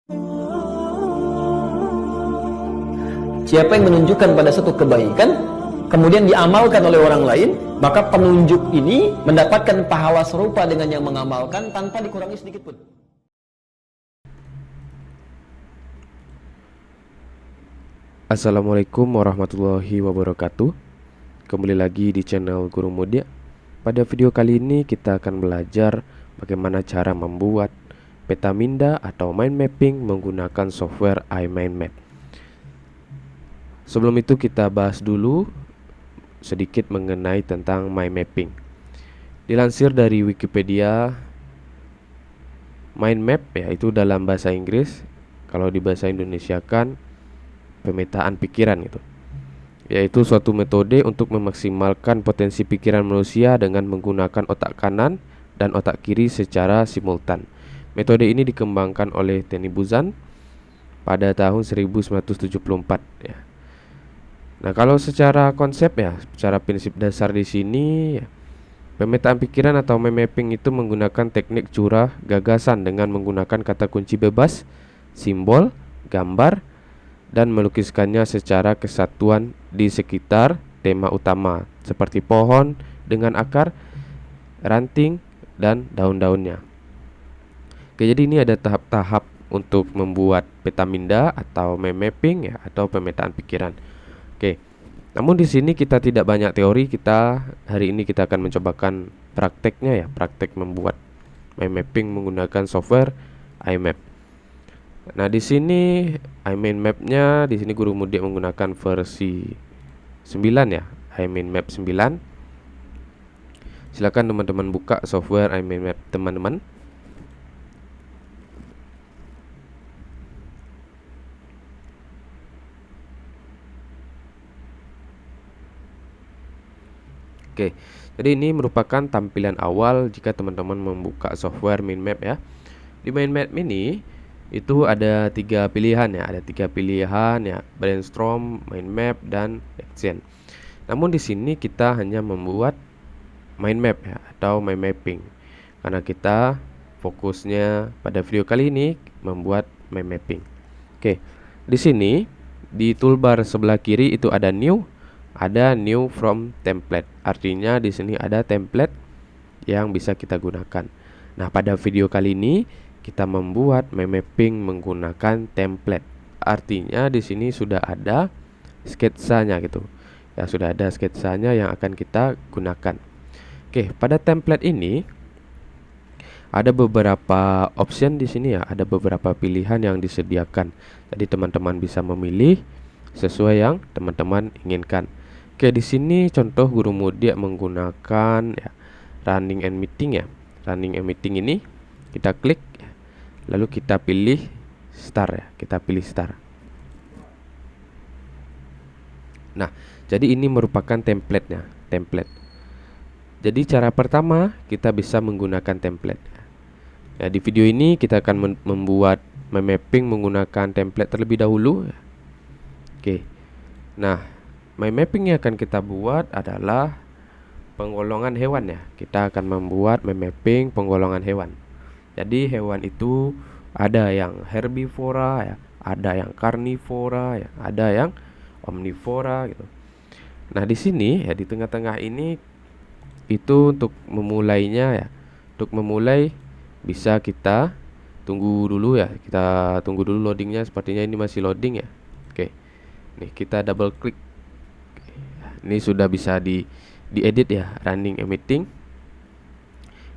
Siapa yang menunjukkan pada satu kebaikan, kemudian diamalkan oleh orang lain, maka penunjuk ini mendapatkan pahala serupa dengan yang mengamalkan tanpa dikurangi sedikit pun. Assalamualaikum warahmatullahi wabarakatuh. Kembali lagi di channel Guru Mudia. Pada video kali ini kita akan belajar bagaimana cara membuat peta minda atau mind mapping menggunakan software iMindMap. Sebelum itu kita bahas dulu sedikit mengenai tentang mind mapping. Dilansir dari Wikipedia, mind map yaitu dalam bahasa Inggris, kalau di bahasa Indonesia kan pemetaan pikiran gitu, yaitu suatu metode untuk memaksimalkan potensi pikiran manusia dengan menggunakan otak kanan dan otak kiri secara simultan. Metode ini dikembangkan oleh Tony Buzan pada tahun 1974 ya. Nah, kalau secara konsep ya, secara prinsip dasar di sini ya, pemetaan pikiran atau mind mapping itu menggunakan teknik curah gagasan dengan menggunakan kata kunci bebas, simbol, gambar, dan melukiskannya secara kesatuan di sekitar tema utama seperti pohon dengan akar, ranting, dan daun-daunnya. Oke, jadi ini ada tahap-tahap untuk membuat peta minda atau mind mapping ya, atau pemetaan pikiran. Oke. Namun di sini kita tidak banyak teori, hari ini kita akan mencobakan prakteknya ya, praktek membuat mind mapping menggunakan software iMap. Nah, di sini iMindMap-nya di sini Guru Mudia menggunakan versi 9 ya, iMindMap 9. Silakan teman-teman buka software iMindMap teman-teman. Oke, jadi ini merupakan tampilan awal jika teman-teman membuka software MindMap ya. Di MindMap ini itu ada 3 pilihan ya, brainstorm, MindMap, dan action. Namun di sini kita hanya membuat MindMap ya, atau mind mapping, karena kita fokusnya pada video kali ini membuat mind mapping. Oke, di sini di toolbar sebelah kiri itu ada new from template. Artinya di sini ada template yang bisa kita gunakan. Nah, pada video kali ini kita membuat mind mapping menggunakan template. Artinya di sini sudah ada sketsanya gitu. Ya, sudah ada sketsanya yang akan kita gunakan. Oke, pada template ini ada beberapa option di sini ya, ada beberapa pilihan yang disediakan. Jadi teman-teman bisa memilih sesuai yang teman-teman inginkan. Oke, di sini contoh Guru Mudia menggunakan ya, running and meeting ya. Running and meeting ini kita klik ya, lalu kita pilih start ya, kita pilih start. Nah, jadi ini merupakan template. Jadi cara pertama kita bisa menggunakan template. Ya, di video ini kita akan membuat mind mapping menggunakan template terlebih dahulu. Oke. Nah, mind mapping yang akan kita buat adalah penggolongan hewan ya. Kita akan membuat mind mapping penggolongan hewan. Jadi hewan itu ada yang herbivora ya, ada yang karnivora ya, ada yang omnivora gitu. Nah, di sini ya, di tengah-tengah ini itu untuk memulainya ya. Untuk memulai bisa kita tunggu dulu ya. Kita tunggu dulu loadingnya, sepertinya ini masih loading ya. Oke. Nih, kita double klik. Ini sudah bisa diedit ya, running and meeting.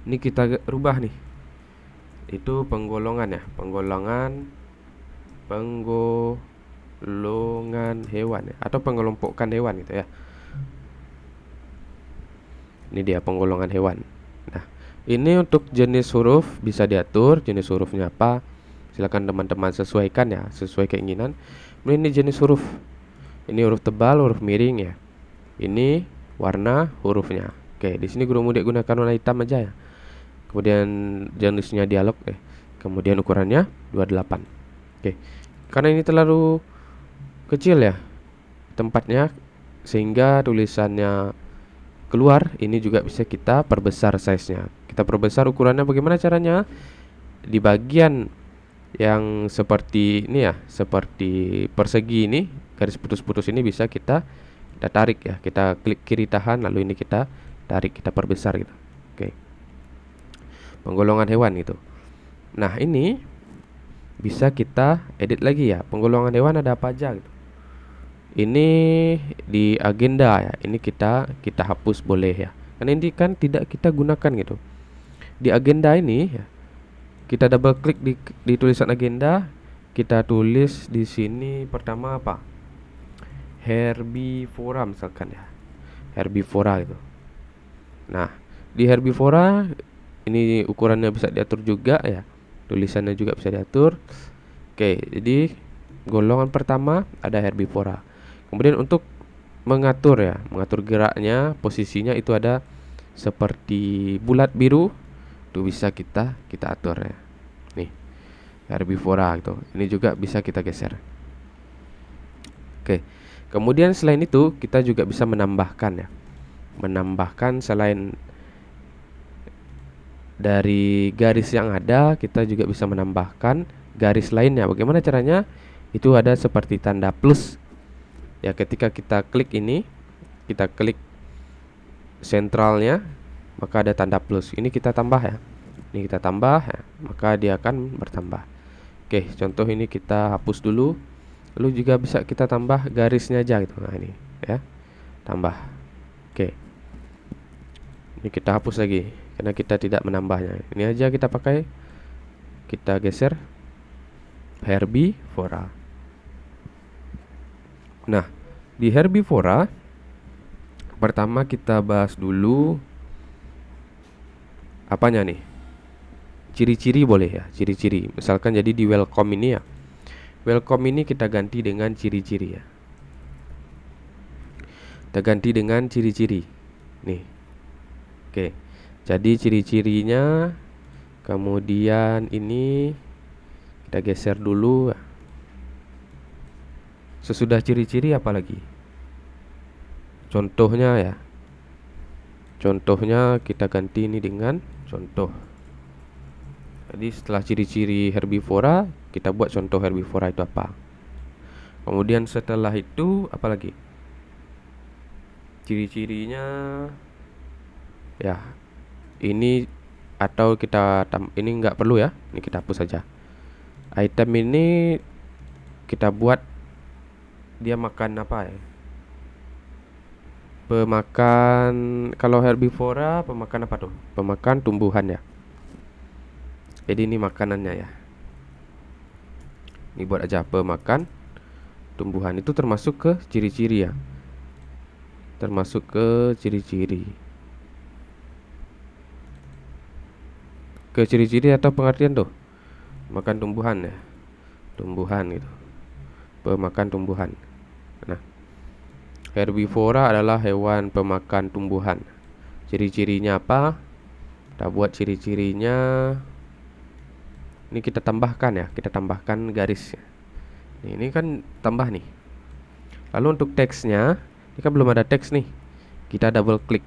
Ini kita rubah nih. Itu penggolongan ya, penggolongan hewan ya, atau pengelompokan hewan gitu ya. Ini dia penggolongan hewan. Nah, ini untuk jenis huruf bisa diatur jenis hurufnya apa. Silakan teman-teman sesuaikan ya, sesuai keinginan. Ini jenis huruf. Ini huruf tebal, huruf miring ya. Ini warna hurufnya. Oke, di sini Guru Mudia gunakan warna hitam aja ya. Kemudian jenisnya dialog kemudian ukurannya 28. Oke. Karena ini terlalu kecil ya tempatnya sehingga tulisannya keluar, ini juga bisa kita perbesar size-nya. Kita perbesar ukurannya bagaimana caranya? Di bagian yang seperti ini ya, seperti persegi ini, garis putus-putus ini bisa kita tarik ya. Kita klik kiri tahan, lalu ini kita tarik, kita perbesar gitu. Oke. Penggolongan hewan gitu. Nah, ini bisa kita edit lagi ya. Penggolongan hewan ada apa aja gitu. Ini di agenda ya. Ini kita hapus boleh ya. Karena ini kan tidak kita gunakan gitu. Di agenda ini ya, kita double klik di tulisan agenda, kita tulis di sini pertama apa? Herbivora misalkan ya. Herbivora gitu. Nah, di herbivora ini ukurannya bisa diatur juga ya. Tulisannya juga bisa diatur. Oke, jadi golongan pertama ada herbivora. Kemudian untuk mengatur ya, mengatur geraknya, posisinya itu ada seperti bulat biru. Itu bisa kita atur ya. Nih, herbivora gitu. Ini juga bisa kita geser. Oke. Kemudian selain itu kita juga bisa menambahkan ya. Menambahkan selain dari garis yang ada, kita juga bisa menambahkan garis lainnya. Bagaimana caranya? Itu ada seperti tanda plus. Ya, ketika kita klik ini, kita klik sentralnya, maka ada tanda plus. Ini kita tambah ya. Ini kita tambah ya, maka dia akan bertambah. Oke, contoh ini kita hapus dulu. Lalu juga bisa kita tambah garisnya aja gitu. Nah, ini ya. Tambah. Oke. Ini kita hapus lagi karena kita tidak menambahnya. Ini aja kita pakai. Kita geser herbivora. Nah, di herbivora pertama kita bahas dulu apanya nih? Ciri-ciri boleh ya, ciri-ciri. Misalkan jadi di welcome ini ya. Welcome ini kita ganti dengan ciri-ciri ya. Kita ganti dengan ciri-ciri. Nih. Oke. Jadi ciri-cirinya, kemudian ini kita geser dulu. Sesudah ciri-ciri apa lagi? Contohnya ya. Contohnya kita ganti ini dengan contoh. Jadi setelah ciri-ciri herbivora, kita buat contoh herbivora itu apa. Kemudian setelah itu apa lagi? Ciri-cirinya ya. Ini atau kita ini nggak perlu ya. Ini kita hapus saja. Item ini kita buat dia makan apa ya? Pemakan, kalau herbivora pemakan apa tuh? Pemakan tumbuhan ya. Jadi ini makanannya ya. Ini buat aja pemakan tumbuhan. Itu termasuk ke ciri-ciri ya. Termasuk ke ciri-ciri. Ke ciri-ciri atau pengertian tuh. Makan tumbuhan ya. Tumbuhan gitu. Pemakan tumbuhan. Nah, herbivora adalah hewan pemakan tumbuhan. Ciri-cirinya apa? Kita buat ciri-cirinya. Ini kita tambahkan ya, kita tambahkan garis. Ini kan tambah nih. Lalu untuk teksnya, ini kan belum ada teks nih. Kita double klik.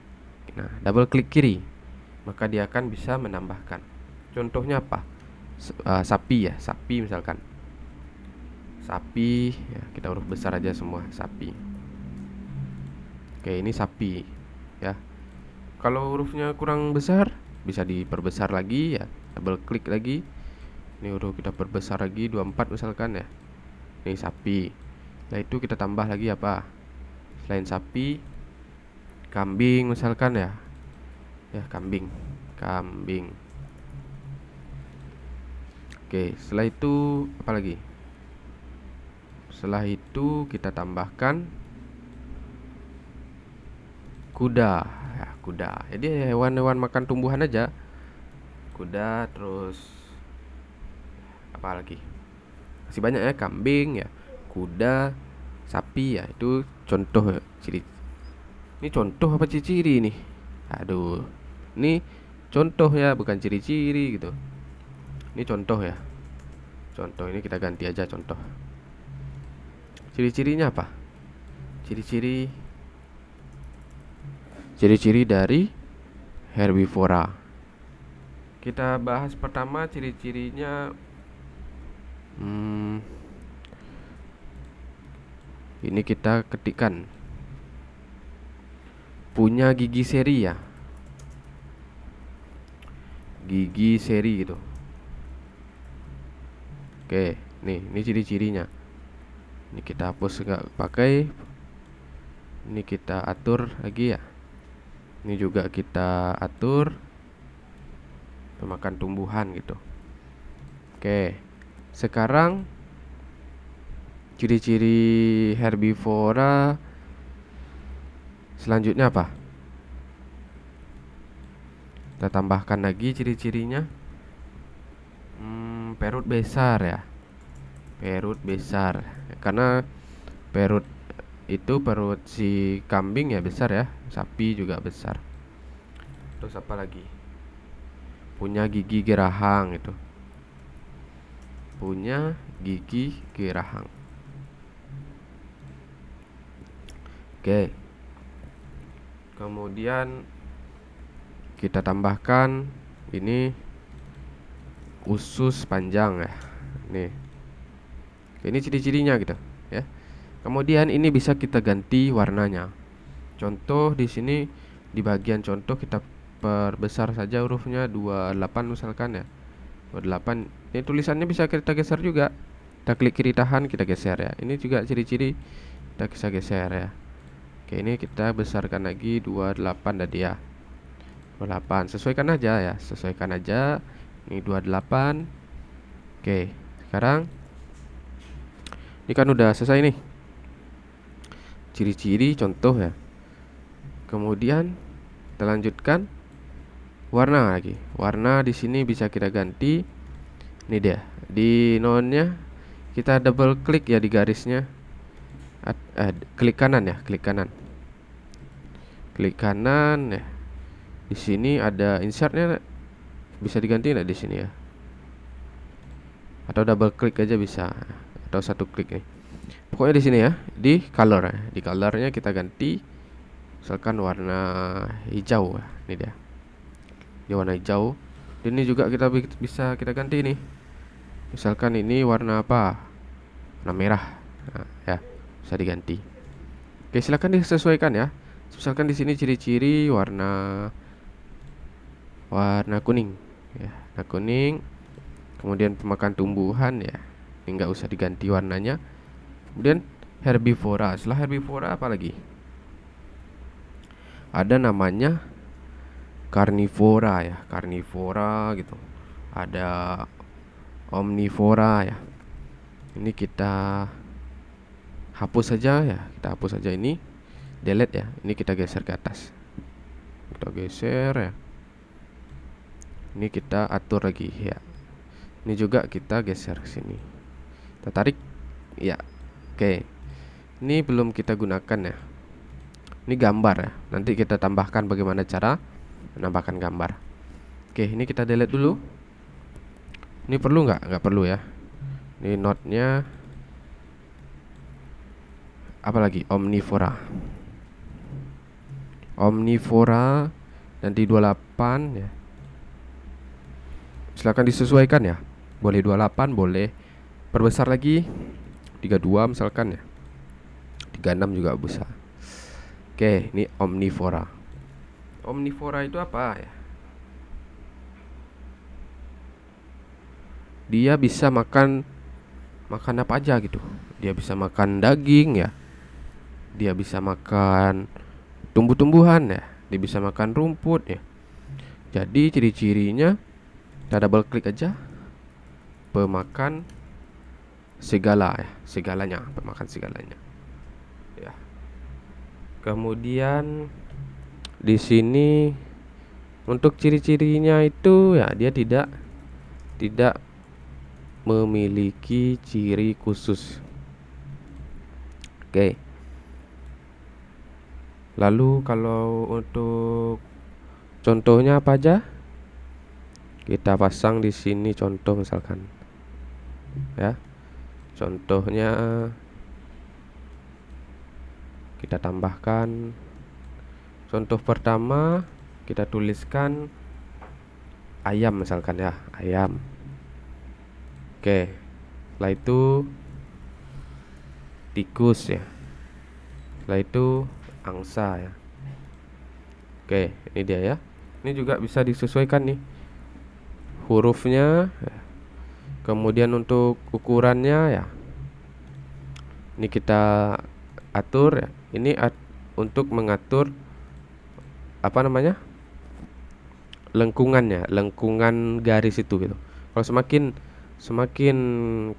Nah, double klik kiri, maka dia akan bisa menambahkan. Contohnya apa? Sapi ya, sapi misalkan. Sapi, ya, kita huruf besar aja semua, sapi. Oke, ini sapi ya. Kalau hurufnya kurang besar, bisa diperbesar lagi ya. Double klik lagi. Ini huruf kita perbesar lagi 24 misalkan ya. Ini sapi. Setelah itu kita tambah lagi apa? Selain sapi, kambing misalkan ya. Ya, kambing. Kambing. Oke, setelah itu apa lagi? Setelah itu kita tambahkan kuda. Ya, kuda. Jadi hewan-hewan makan tumbuhan aja. Kuda, terus apa lagi? Masih banyak ya, kambing ya, kuda, sapi ya. Itu contoh ciri. Ini contoh apa ciri-ciri nih? Aduh. Ini contoh ya, bukan ciri-ciri gitu. Ini contoh ya. Contoh ini kita ganti aja contoh. Ciri-cirinya apa? Ciri-ciri dari herbivora. Kita bahas pertama ciri-cirinya Ini kita ketikkan punya gigi seri ya, gigi seri gitu. Oke, nih ini ciri-cirinya. Ini kita hapus nggak pakai. Ini kita atur lagi ya. Ini juga kita atur pemakan tumbuhan gitu. Oke, sekarang ciri-ciri herbivora selanjutnya apa? Kita tambahkan lagi ciri-cirinya. Perut besar ya, perut besar. Karena perut itu perut si kambing ya besar ya, sapi juga besar. Terus apa lagi? Punya gigi gerahang itu. Punya gigi gerahang. Oke. Kemudian kita tambahkan ini usus panjang ya. Nih. Ini ciri-cirinya gitu ya. Kemudian ini bisa kita ganti warnanya. Contoh di sini di bagian contoh kita perbesar saja hurufnya 28 misalkan ya. 28. Ini tulisannya bisa kita geser juga. Kita klik kiri tahan, kita geser ya. Ini juga ciri-ciri kita bisa geser ya. Oke, ini kita besarkan lagi 28 tadi ya. 28. Sesuaikan aja ya, sesuaikan aja. Ini 28. Oke, sekarang ini kan udah selesai nih. Ciri-ciri contoh ya. Kemudian kita lanjutkan warna lagi. Warna di sini bisa kita ganti. Ini dia. Di nonnya kita double klik ya di garisnya. Klik kanan ya, klik kanan. Klik kanan ya. Di sini ada insertnya, bisa diganti nggak di sini ya? Atau double klik aja bisa, atau satu klik nih. Pokoknya di sini ya, di color ya. Di colornya kita ganti, misalkan warna hijau. Ini dia. Di warna hijau. Dan ini juga kita bisa kita ganti nih. Misalkan ini warna apa? Warna merah. Nah, ya, bisa diganti. Oke, silakan disesuaikan ya. Misalkan di sini ciri-ciri warna kuning ya, warna kuning. Kemudian pemakan tumbuhan ya, ini nggak usah diganti warnanya. Kemudian herbivora. Setelah herbivora apa lagi? Ada namanya karnivora ya, karnivora gitu. Ada omnivora ya. Ini kita hapus saja ya, kita hapus saja ini, delete ya. Ini kita geser ke atas, kita geser ya. Ini kita atur lagi ya. Ini juga kita geser ke sini. Kita tarik ya. Oke. Ini belum kita gunakan ya. Ini gambar ya. Nanti kita tambahkan bagaimana cara menambahkan gambar. Oke, ini kita delete dulu. Ini perlu nggak? Nggak perlu ya. Ini notnya apa lagi? Omnivora. Omnivora nanti 28 ya. Silakan disesuaikan ya. Boleh 28, boleh perbesar lagi 32 misalkan ya. 36 juga bisa. Oke, ini omnivora. Omnivora itu apa ya? Dia bisa makan apa aja gitu. Dia bisa makan daging ya. Dia bisa makan tumbuh-tumbuhan ya. Dia bisa makan rumput ya. Jadi ciri-cirinya kita double klik aja. Pemakan segala ya, segalanya, pemakan segalanya. Ya. Kemudian di sini untuk ciri-cirinya itu ya, dia tidak memiliki ciri khusus. Oke. Lalu kalau untuk contohnya apa aja? Kita pasang di sini contoh misalkan. Ya. Contohnya kita tambahkan. Contoh pertama kita tuliskan ayam misalkan ya, ayam. Oke. Setelah itu tikus ya. Setelah itu angsa ya. Oke, ini dia ya. Ini juga bisa disesuaikan nih hurufnya. Kemudian untuk ukurannya ya, ini kita atur ya. Ini untuk mengatur apa namanya, lengkungannya, lengkungan garis itu gitu. Kalau semakin semakin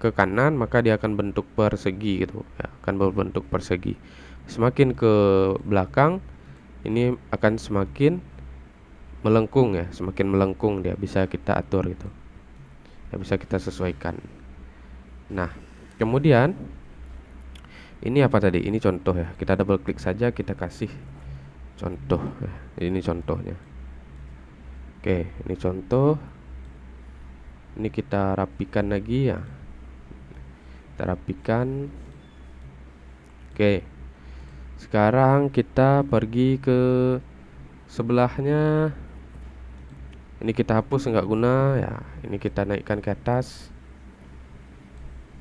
ke kanan maka dia akan bentuk persegi gitu ya, akan berbentuk persegi. Semakin ke belakang ini akan semakin melengkung ya, semakin melengkung dia, bisa kita atur gitu ya, bisa kita sesuaikan. Nah kemudian ini apa tadi, ini contoh ya, kita double klik saja, kita kasih contoh ya. Ini contohnya. Oke, ini contoh. Ini kita rapikan lagi ya, kita rapikan. Oke, sekarang kita pergi ke sebelahnya. Ini kita hapus, nggak guna ya. Ini kita naikkan ke atas.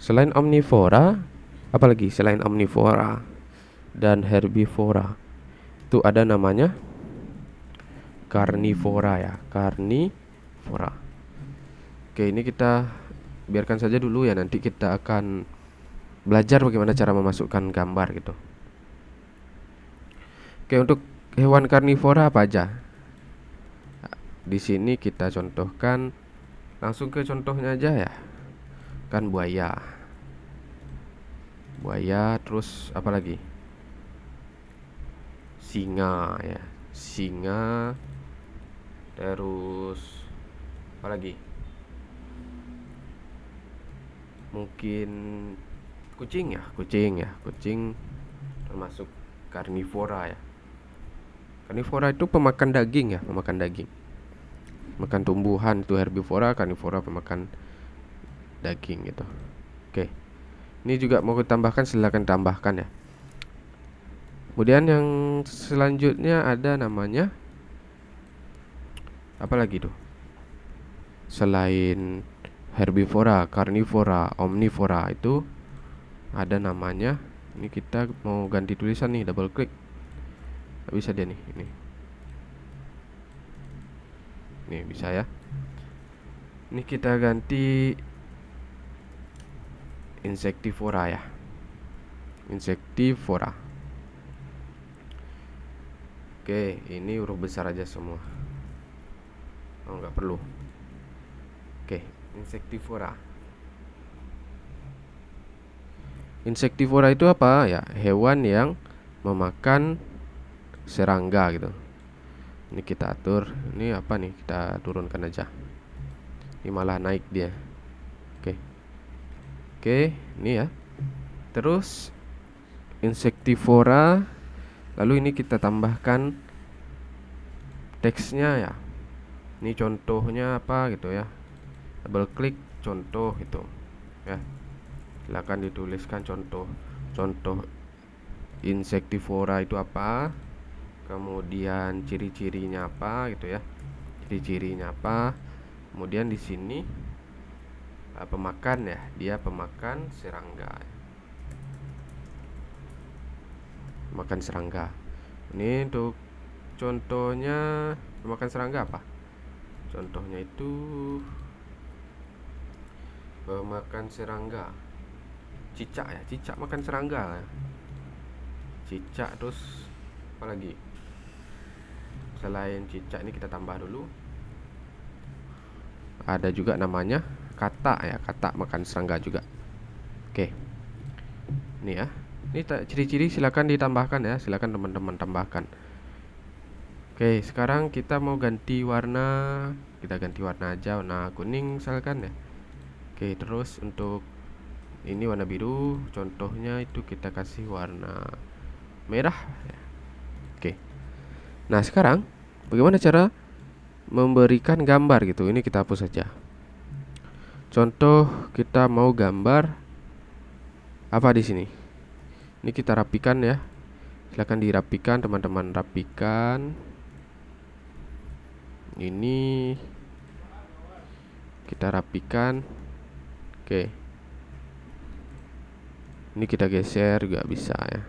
Selain omnivora, apalagi selain omnivora dan herbivora, itu ada namanya karnivora ya, karnivora. Oke, ini kita biarkan saja dulu ya, nanti kita akan belajar bagaimana cara memasukkan gambar gitu. Oke, untuk hewan karnivora apa aja? Di sini kita contohkan, langsung ke contohnya aja ya. Kan buaya. Buaya, terus apa lagi? Singa ya. Singa. Terus apa lagi? Mungkin kucing ya, kucing termasuk karnivora ya. Karnivora itu pemakan daging ya, pemakan daging. Makan tumbuhan itu herbivora, karnivora pemakan daging gitu. Oke. Ini juga mau ditambahkan, silakan tambahkan ya. Kemudian yang selanjutnya ada namanya apa lagi tuh? Selain herbivora, karnivora, omnivora itu ada namanya. Ini kita mau ganti tulisan nih, double klik. Nggak bisa dia nih, ini. Nih bisa ya. Ini kita ganti insektivora ya. Insektivora. Oke, ini huruf besar aja semua. Oh, nggak perlu. Oke, insektivora. Insektivora itu apa ya? Hewan yang memakan serangga gitu. Ini kita atur. Ini apa nih? Kita turunkan aja. Ini malah naik dia. Oke. Oke, ini ya. Terus insektivora. Lalu ini kita tambahkan teksnya ya. Ini contohnya apa gitu ya. Double klik contoh gitu ya. Silakan dituliskan contoh insektivora itu apa, kemudian ciri-cirinya apa gitu ya, ciri-cirinya apa. Kemudian di sini pemakan ya, dia pemakan serangga, makan serangga. Ini untuk contohnya pemakan serangga apa, contohnya itu pemakan serangga, cicak ya, cicak makan serangga ya. Cicak, terus apa lagi? Selain cicak ini kita tambah dulu. Ada juga namanya katak ya, katak makan serangga juga. Oke. Ini ya. Ini ciri-ciri silakan ditambahkan ya, silakan teman-teman tambahkan. Oke, sekarang kita mau ganti warna. Kita ganti warna aja, warna kuning misalkan ya. Oke, terus untuk ini warna biru, contohnya itu kita kasih warna merah ya. Oke. Nah, sekarang bagaimana cara memberikan gambar gitu? Ini kita hapus saja. Contoh kita mau gambar apa di sini? Ini kita rapikan ya. Silakan dirapikan, teman-teman, rapikan. Ini kita rapikan. Oke. Ini kita geser juga bisa ya.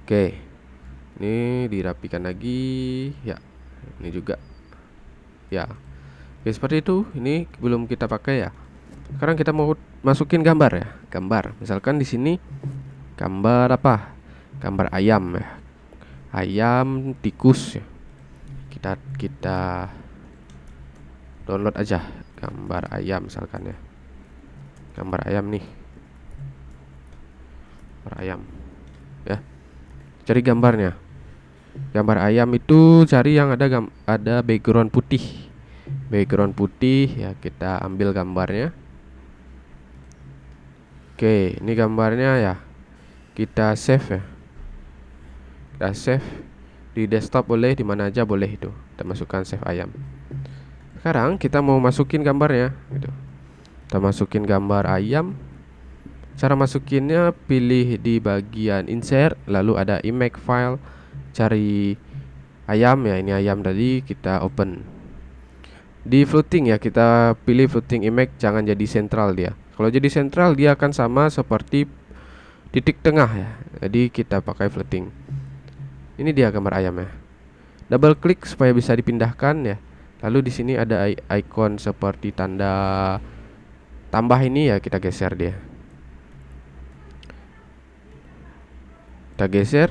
Oke, ini dirapikan lagi ya, ini juga ya. Oke, seperti itu. Ini belum kita pakai ya. Sekarang kita mau masukin gambar ya. Gambar, misalkan di sini gambar apa? Gambar ayam ya. Ayam tikus ya. Kita download aja gambar ayam misalkan ya. Gambar ayam nih. Gambar ayam. Ya. Cari gambarnya. Gambar ayam itu cari yang ada background putih. Background putih ya, kita ambil gambarnya. Oke, ini gambarnya ya. Kita save ya. Kita save di desktop boleh, di mana aja boleh itu. Kita masukkan save ayam. Sekarang kita mau masukin gambarnya gitu. Kita masukin gambar ayam. Cara masukinnya pilih di bagian insert, lalu ada image file, cari ayam ya, ini ayam tadi, kita open. Di floating ya, kita pilih floating image, jangan jadi sentral dia. Kalau jadi sentral dia akan sama seperti titik tengah ya. Jadi kita pakai floating. Ini dia gambar ayam ya. Double klik supaya bisa dipindahkan ya. Lalu di sini ada icon seperti tanda tambah ini ya, kita geser dia. Kita geser,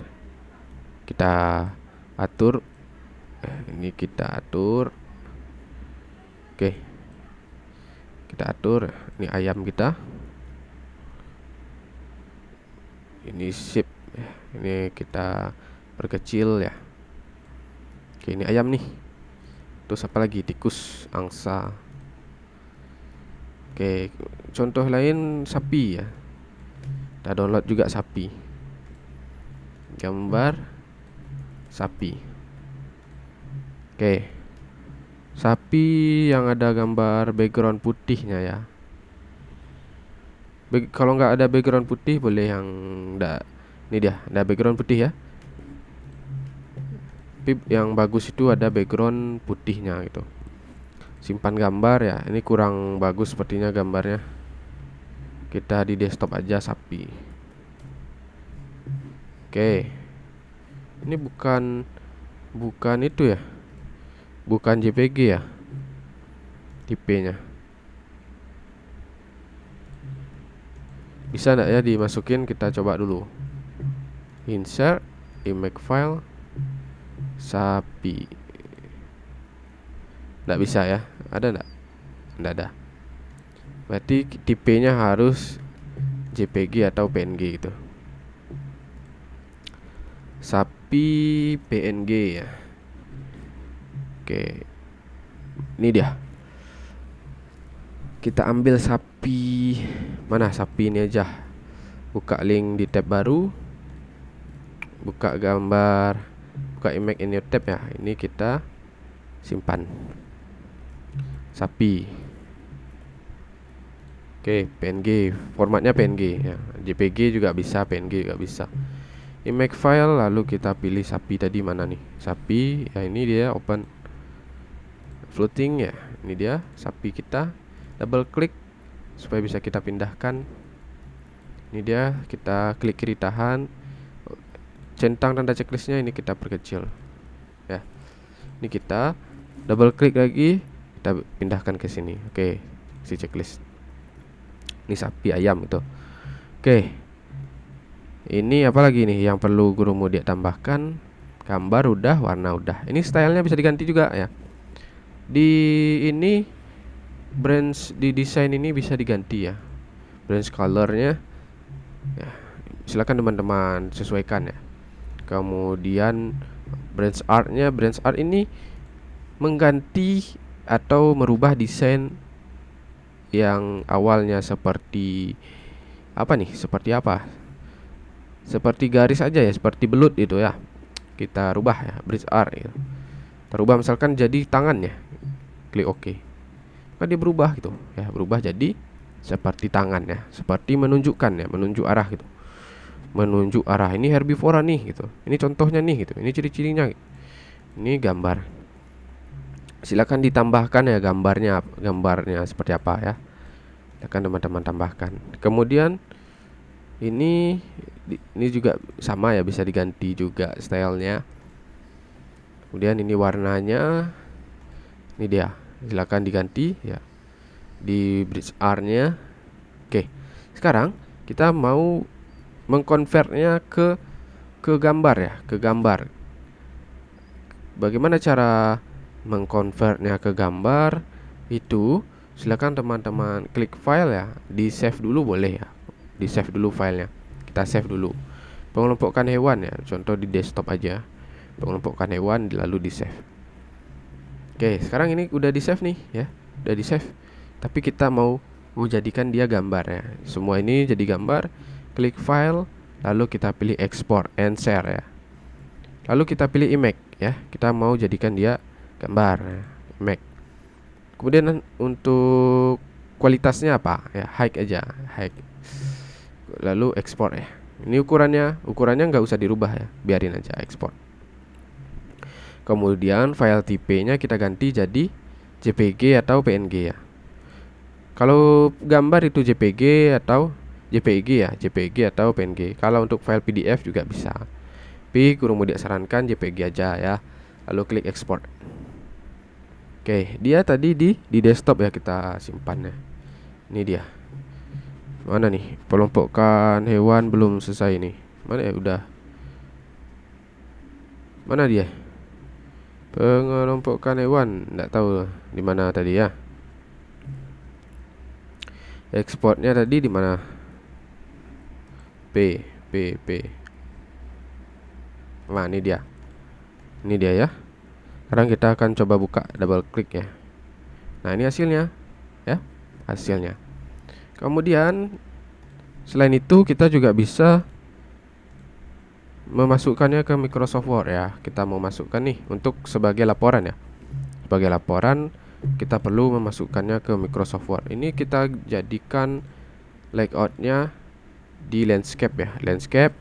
kita atur. Ini kita atur. Oke, kita atur. Ini ayam kita. Ini shape ya. Ini kita perkecil ya. Oke, ini ayam nih. Terus apa lagi? Tikus, angsa. Oke, contoh lain sapi ya. Kita download juga sapi. Gambar sapi. Oke, sapi yang ada gambar background putihnya ya. Kalau nggak ada background putih boleh yang ini dia, ada background putih ya. Tapi yang bagus itu ada background putihnya gitu. Simpan gambar ya. Ini kurang bagus sepertinya gambarnya. Kita di desktop aja sapi. Oke. Ini bukan itu ya. Bukan JPG ya. Tipenya. Bisa enggak ya dimasukin? Kita coba dulu. Insert image file sapi. Nggak bisa ya? Ada nggak? Nggak ada. Berarti tipenya harus JPG atau PNG gitu. Sapi PNG ya. Oke, ini dia. Kita ambil sapi. Mana sapi ini aja. Buka link di tab baru. Buka gambar. Buka image in your tab ya. Ini kita simpan. Sapi. Oke, PNG. Formatnya PNG ya. JPG juga bisa, PNG juga bisa. Image file, lalu kita pilih sapi tadi mana nih? Sapi, ya ini dia, open floating ya. Ini dia sapi kita. Double klik supaya bisa kita pindahkan. Ini dia, kita klik kiri tahan. Centang tanda checklistnya ini kita perkecil. Ya. Ini kita double klik lagi, kita pindahkan ke sini. Oke, si checklist. Ini sapi ayam itu. Oke. Ini apa lagi nih yang perlu guru Mudia tambahkan? Gambar udah, warna udah. Ini stylenya bisa diganti juga ya. Di ini branch di desain ini bisa diganti ya. Branch colornya ya, silakan teman-teman sesuaikan ya. Kemudian branch art ini mengganti atau merubah desain yang awalnya seperti apa nih? Seperti apa? Seperti garis aja ya, seperti belut itu ya. Kita rubah ya, bridge art gitu. Terubah misalkan jadi tangan ya. Klik OK. Maka dia berubah gitu ya, berubah jadi seperti tangan ya, seperti menunjukkan ya, menunjuk arah gitu. Menunjuk arah, ini herbivora nih gitu. Ini contohnya nih gitu. Ini ciri-cirinya gitu. Ini gambar. Silakan ditambahkan ya gambarnya seperti apa ya. Silakan teman-teman tambahkan. Kemudian ini Ini juga sama ya, bisa diganti juga stylenya. Kemudian ini warnanya, ini dia, silakan diganti ya di bridge R-nya. Oke, sekarang kita mau mengkonvertnya ke gambar ya, ke gambar. Bagaimana cara mengkonvertnya ke gambar? Itu silakan teman-teman klik file ya, di save dulu boleh ya, di save dulu filenya. Kita save dulu pengelompokan hewan ya, contoh di desktop aja, pengelompokan hewan lalu di save. Oke, sekarang ini udah di save nih ya, udah di save. Tapi kita mau jadikan dia gambar ya. Semua ini jadi gambar. Klik file, lalu kita pilih export and share ya. Lalu kita pilih image ya. Kita mau jadikan dia gambar ya, image. Kemudian untuk kualitasnya apa ya, high aja, high. Lalu export ya. Ini ukurannya nggak usah dirubah ya, biarin aja export. Kemudian file tipenya kita ganti jadi JPG atau PNG ya. Kalau gambar itu JPG atau JPG ya, JPG atau PNG. Kalau untuk file PDF juga bisa. Tapi Guru Mudia sarankan JPG aja ya. Lalu klik export. Oke, dia tadi di desktop ya, kita simpan ya. Ini dia. Mana nih? Pelompokan hewan belum selesai nih. Mana ya, udah. Mana dia? Pengelompokan hewan, enggak tahu di mana tadi ya. Exportnya tadi di mana? P. Nah, ini dia. Ini dia ya. Sekarang kita akan coba buka, double klik ya. Nah, ini hasilnya ya. Hasilnya. Kemudian selain itu kita juga bisa memasukkannya ke Microsoft Word ya. Kita mau masukkan nih untuk sebagai laporan ya. Sebagai laporan kita perlu memasukkannya ke Microsoft Word. Ini kita jadikan layoutnya di landscape ya, landscape.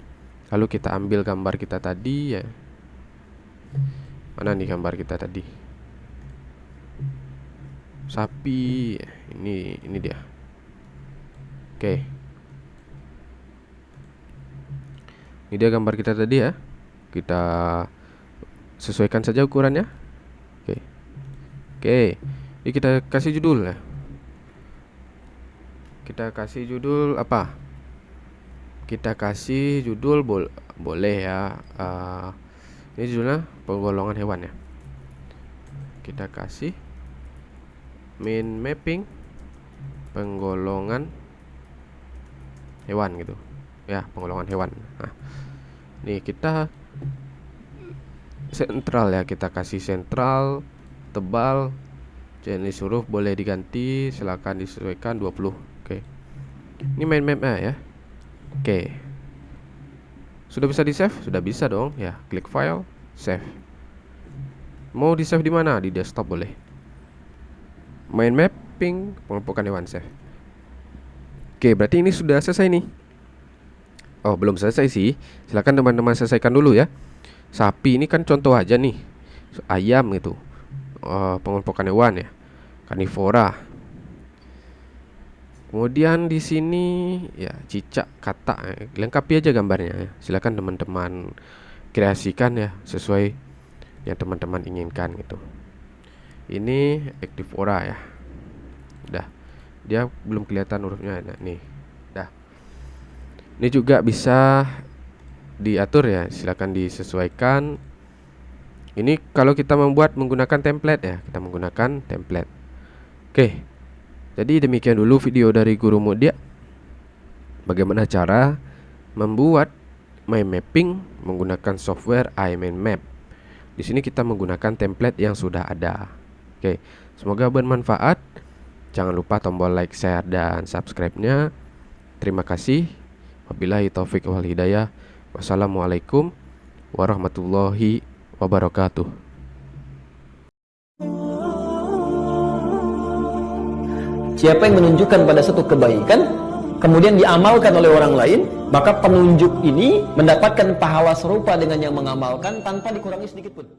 Lalu kita ambil gambar kita tadi ya. Mana nih gambar kita tadi? Sapi. Ini dia. Oke. Ini dia gambar kita tadi ya. Kita sesuaikan saja ukurannya. Oke. Ini kita kasih judul ya. Kita kasih judul apa? Kita kasih judul boleh ya. Ini judulnya penggolongan hewan ya. Kita kasih main mapping penggolongan hewan gitu ya, penggolongan hewan. Nah, nih kita sentral ya, kita kasih sentral, tebal, jenis huruf boleh diganti, silakan disesuaikan 20. Oke. Ini main mapnya ya. Oke. Sudah bisa di save? Sudah bisa dong ya. Klik file, save. Mau di save di mana? Di desktop boleh. Main mapping pengelompokan hewan, save. Oke, berarti ini sudah selesai nih. Oh, belum selesai sih. Silakan teman-teman selesaikan dulu ya. Sapi ini kan contoh aja nih. Ayam gitu. Pengelompokan hewan ya. Karnivora. Kemudian di sini ya cicak, katak, lengkapi aja gambarnya ya. Silakan teman-teman kreasikan ya sesuai yang teman-teman inginkan gitu. Ini Activora ya. Udah. Dia belum kelihatan hurufnya. Nah, nih. Dah. Ini juga bisa diatur ya, silakan disesuaikan. Ini kalau kita membuat menggunakan template ya, kita menggunakan template. Oke. Jadi demikian dulu video dari Guru Mudia. Bagaimana cara membuat mind mapping menggunakan software iMindMap. Di sini kita menggunakan template yang sudah ada. Oke, semoga bermanfaat. Jangan lupa tombol like, share, dan subscribe-nya. Terima kasih. Wabillahi taufik wal hidayah. Wassalamualaikum warahmatullahi wabarakatuh. Siapa yang menunjukkan pada satu kebaikan, kemudian diamalkan oleh orang lain, maka penunjuk ini mendapatkan pahala serupa dengan yang mengamalkan tanpa dikurangi sedikit pun.